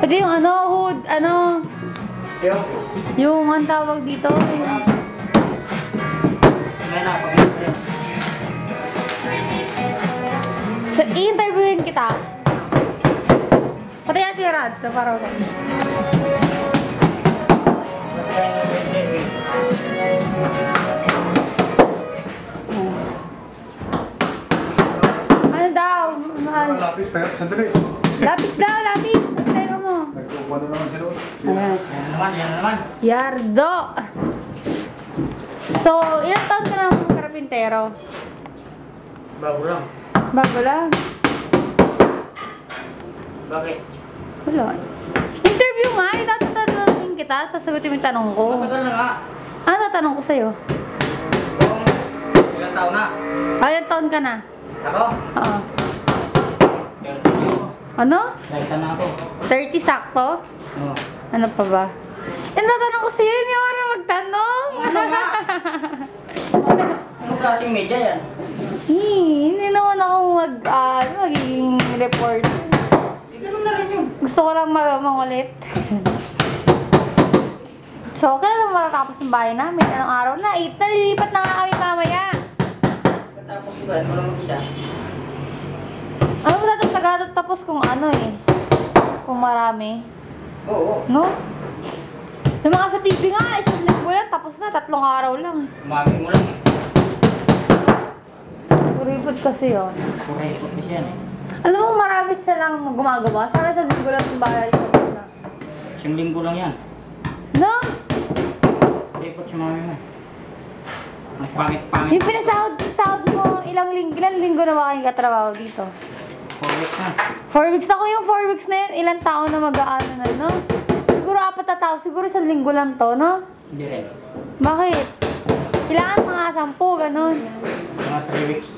Ito yung ano, hood, ano, yung ang tawag dito. So, i-interviewin kita. Pati yan si Rad, so parang ano daw? Mahal. Lapis, pero sandali. Lapis daw, lapis. Teka mo. Nagkukuha na naman sila. Ayan. Yan naman. Yardo. So, ilang taon ka na karapintero? Bago lang. Bago lang. Bakit? Wala. Interview nga, itatanungin kita, sasagutin mo yung tanong ko. Matagal na nga. Ano tatanong ko sa'yo? Kung ilang taon na? Ilang taon ka na? Ako? Oo. 30 na ako. Ano? Laita na ako. 30 sakto? Oo. Ano pa ba? Yung tatanong ko sa'yo, hindi ako na magtanong. Ano nga? Anong klaseng media yan? Hindi naman ako magiging reporter. Ganun na rin yun. Gusto ko lang mangulit. So, kailan matatapos yung bahay namin? Anong araw na? 8 na, lilipat na nga kami mamaya. Katapos ko ba? Wala mag-isa. Ano ba tapos kung ano eh? Kung marami. Oo. No? Yung mga sa TV nga, isang linggo lang, tapos na, 3 araw lang. Umami mo lang. Kuripot kasi yun. Kuripot kasi yan eh. Alam mo, marami silang gumagawa. Sana sa linggo lang yung bahay tapos na. Isang linggo lang yan. No? Kuripot si mami mo. Ang pangit-pangit. Yung pinasahod mo, ilang linggo na ba kayong katrabaho dito? 4 weeks na. 4 weeks. Ako yung 4 weeks na yun, ilang taon na mag-aano na, no? Siguro 4 na tao, siguro 1 linggo lang to, no? Hindi rin. Bakit? Kailangan mga 10, ganun. Mga 3 weeks.